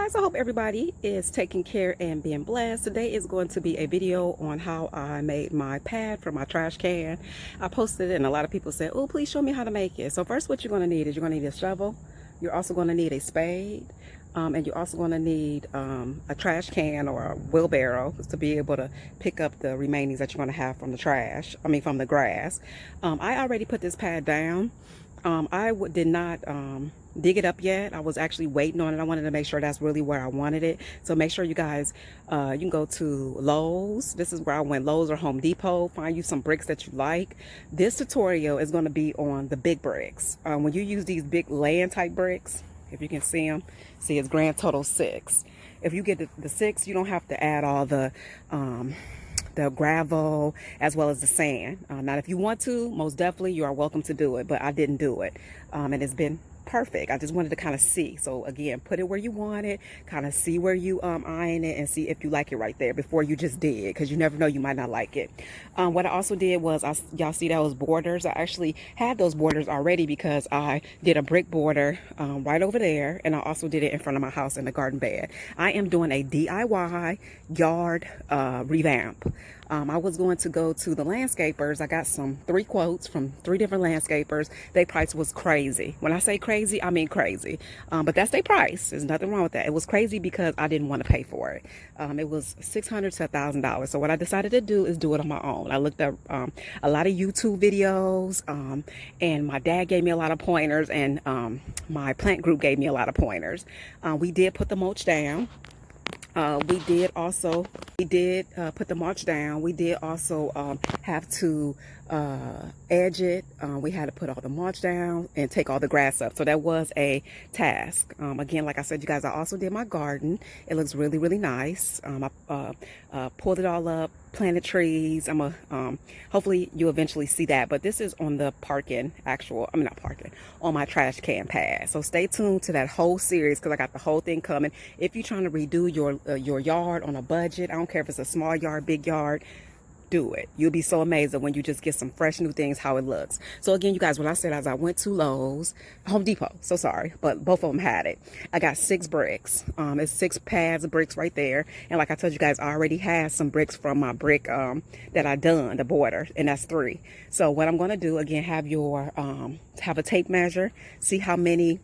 guys, I hope everybody is taking care and being blessed. Today is going to be a video on how I made my pad for my trash can. I posted it and a lot of people said, oh, please show me how to make it. So first what you're going to need is you're going to need a shovel. You're also going to need a spade. And you're also going to need a trash can or a wheelbarrow to be able to pick up the remainings that you're going to have from the trash, from the grass. I already put this pad down. I did not dig it up yet. I was actually waiting on it. I wanted to make sure that's really where I wanted it. So make sure you guys, you can go to Lowe's. This is where I went, Lowe's or Home Depot. Find you some bricks that you like. This tutorial is going to be on the big bricks. When you use these big land type bricks, if you can see them, see it's grand total 6. If you get the 6, you don't have to add all the gravel as well as the sand. Now if you want to, most definitely you are welcome to do it, but I didn't do it, and it's been perfect. I just wanted to kind of see. So again, put it where you want it, kind of see where you eyeing it and see if you like it right there before you just dig, because you never know, you might not like it. What I also did was, y'all see those borders? I actually had those borders already because I did a brick border right over there, and I also did it in front of my house in the garden bed. I am doing a DIY yard revamp. I was going to go to the landscapers. I got 3 quotes from 3 different landscapers. Their price was crazy. When I say crazy, I mean crazy. But that's their price. There's nothing wrong with that. It was crazy because I didn't want to pay for it. It was $600 to $1,000. So what I decided to do is do it on my own. I looked up a lot of YouTube videos, and my dad gave me a lot of pointers, and my plant group gave me a lot of pointers. We did put the mulch down. We did put the mulch down. We did also have to edge it. We had to put all the mulch down and take all the grass up. So that was a task. Again, like I said, you guys, I also did my garden. It looks really, really nice. I pulled it all up, planted trees. Hopefully you eventually see that, but this is on the on my trash can pad. So stay tuned to that whole series, because I got the whole thing coming. If you're trying to redo your yard on a budget, I don't care if it's a small yard, big yard, do it. You'll be so amazed when you just get some fresh new things, how it looks. So again, you guys, what I said is I went to Home Depot, so sorry, but both of them had it. I got 6 bricks. It's 6 pads of bricks right there. And like I told you guys, I already had some bricks from my brick that I done, the border, and that's 3. So what I'm going to do, again, have a tape measure, see how many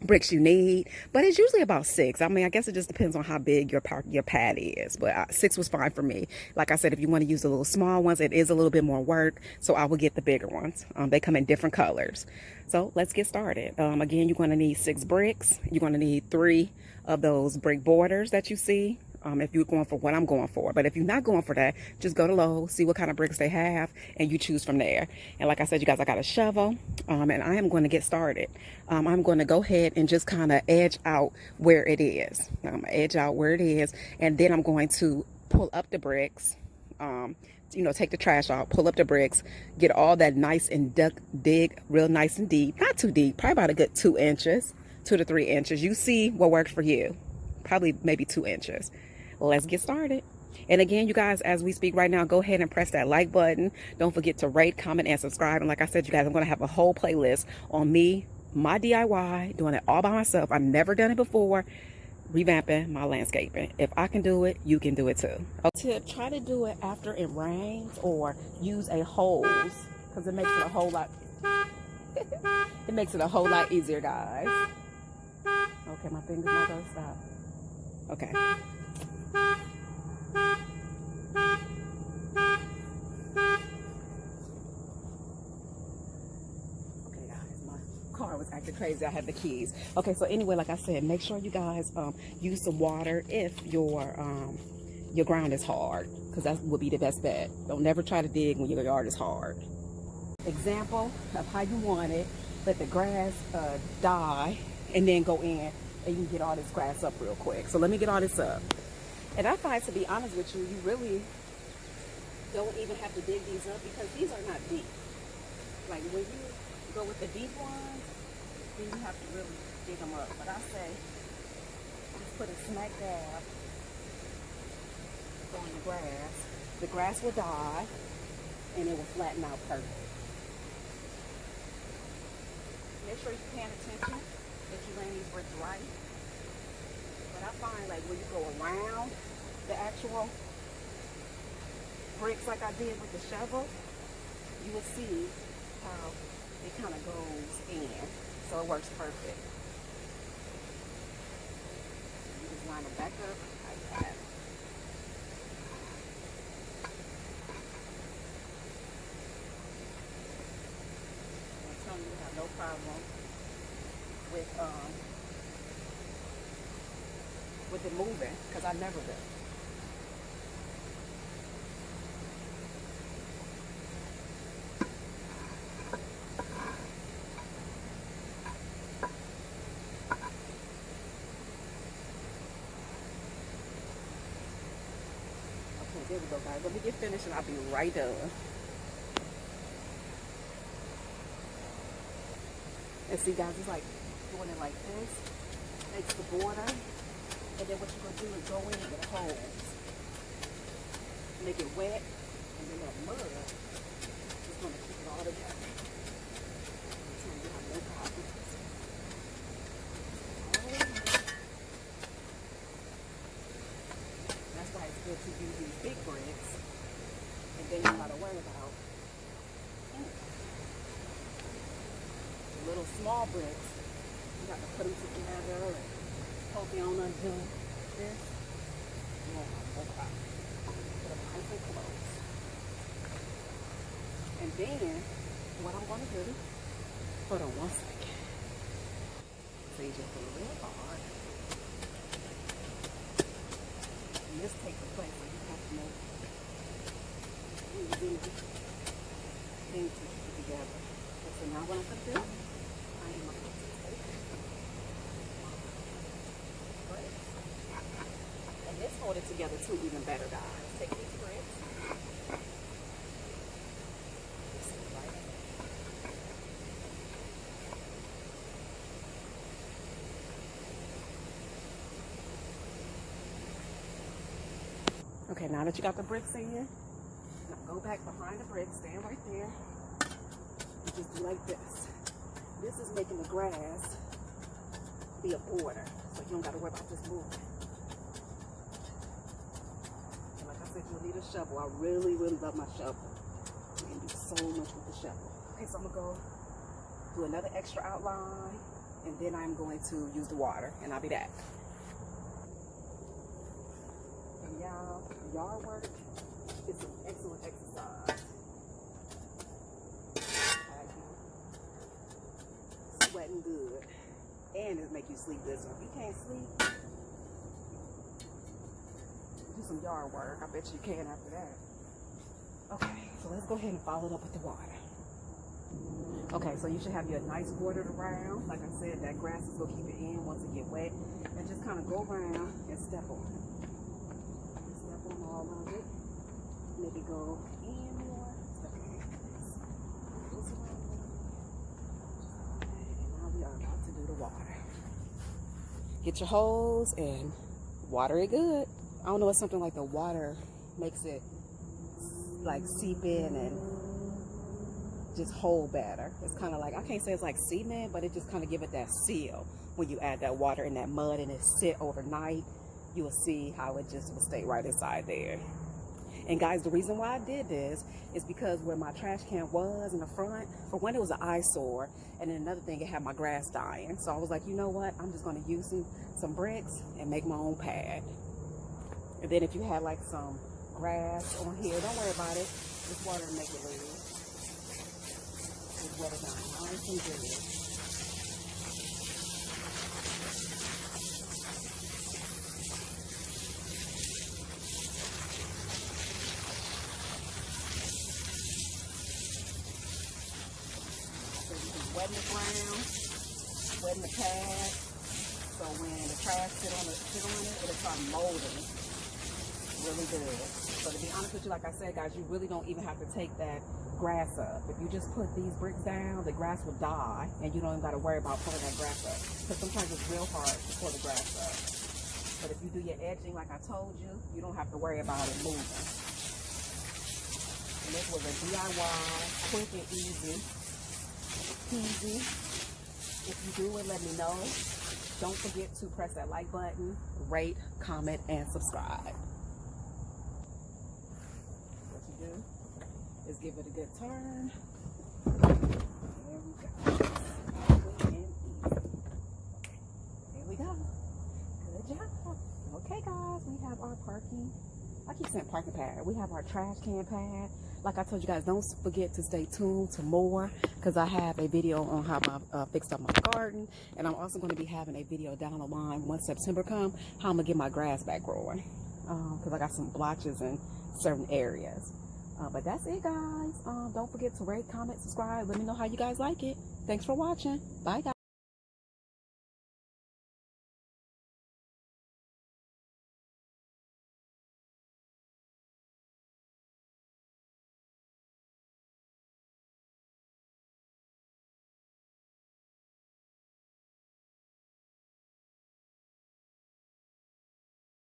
bricks you need, but it's usually about 6. I guess it just depends on how big your pad is, but 6 was fine for me. Like I said, if you want to use the little small ones, it is a little bit more work, so I will get the bigger ones. They come in different colors. So let's get started. Again, you're going to need 6 bricks. You're going to need 3 of those brick borders that you see, if you're going for what I'm going for. But if you're not going for that, just go to Lowe's, see what kind of bricks they have, and you choose from there. And like I said, you guys, I got a shovel, and I am going to get started. I'm going to go ahead and just kind of edge out where it is. Edge out where it is, and then I'm going to pull up the bricks. Take the trash out, pull up the bricks, get all that nice and dig real nice and deep. Not too deep, probably about a good 2 inches, 2 to 3 inches. You see what works for you. Probably maybe 2 inches. Let's get started. And again, you guys, as we speak right now, go ahead and press that like button. Don't forget to rate, comment, and subscribe. And like I said, you guys, I'm going to have a whole playlist on me, my DIY, doing it all by myself. I've never done it before, revamping my landscaping. If I can do it, you can do it too. Tip, try to do it after it rains, or use a hose, because it makes it a whole lot it makes it a whole lot easier, guys. Okay, my finger's not going to stop. Okay. Car was acting crazy. I had the keys. Okay, so anyway, like I said, make sure you guys use some water if your ground is hard, because that would be the best bet. Don't never try to dig when your yard is hard. Example of how you want it. Let the grass die, and then go in and you can get all this grass up real quick. So let me get all this up. And I find, to be honest with you, you really don't even have to dig these up, because these are not deep. Like when you go with the deep ones, then you have to really dig them up. But I say, just put a smack dab on the grass. The grass will die, and it will flatten out perfect. Make sure you're paying attention that you lay these bricks right. find like when you go around the actual bricks like I did with the shovel, you will see how it kind of goes in. So it works perfect. You just line them back up like that. I'm telling you, have no problem with it moving, because I never do. Okay, there we go, guys. Let me get finished and I'll be right done. And see, guys, it's like doing it like this. Makes the border. And then what you're going to do is go in with holes. Make it wet. And then that mud is going to keep it all together. I'm telling you, I have no problems. That's why it's good to use these big bricks. And then you got to worry about little small bricks. You got to put them together and hope they don't undo this. You won't have no problem. Put them nice and close. And then what I'm going to do, hold on one second. So you just put it real hard. And this takes the place where you have to make things to keep it together. Okay, so now what I'm going to do, and let's hold it together too, even better, guys. Take these bricks. Okay, now that you got the bricks in, now go back behind the bricks, stand right there, and just do like this. This is making the grass be a border, so you don't got to worry about this moving. And like I said, you'll need a shovel. I really, really love my shovel. You can do so much with the shovel. Okay, so I'm going to go do another extra outline, and then I'm going to use the water, and I'll be back. And y'all, yard work is an excellent exercise. Sweating good, and it make you sleep good. So if you can't sleep, do some yard work. I bet you can after that. Okay, so let's go ahead and follow it up with the water. Okay, so you should have your nice bordered around. Like I said, that grass is gonna keep it in once it get wet, and just kind of go around and step on it. Step on all of it. Maybe go in more. Step on this. This way. We are about to do the water. Get your hose and water it good. I don't know, it's something like the water makes it like seep in and just hold better. It's kind of like, I can't say it's like cement, but it just kind of give it that seal. When you add that water and that mud and it sit overnight, you will see how it just will stay right inside there. And guys, the reason why I did this is because where my trash can was in the front, for one, it was an eyesore, and then another thing, it had my grass dying. So I was like, you know what? I'm just going to use some bricks and make my own pad. And then if you have like some grass on here, don't worry about it. Just water and make it live. Just wet it down nice and good. Wetting the ground, wetting the pad, so when the trash sit on it, it'll start molding really good. So to be honest with you, like I said, guys, you really don't even have to take that grass up. If you just put these bricks down, the grass will die, and you don't even got to worry about pulling that grass up. Because sometimes it's real hard to pull the grass up. But if you do your edging like I told you, you don't have to worry about it moving. And this was a DIY, quick and easy. If you do it, let me know. Don't forget to press that like button, rate, comment, and subscribe. What you do is give it a good turn. There we go. Quick and easy. There we go. Good job. Okay, guys, we have our parking. I keep saying parking pad. We have our trash can pad. Like I told you guys, don't forget to stay tuned to more, because I have a video on how I fixed up my garden, and I'm also going to be having a video down the line once September comes, how I'm going to get my grass back growing, because I got some blotches in certain areas. But that's it, guys. Don't forget to rate, comment, subscribe. Let me know how you guys like it. Thanks for watching. Bye, guys.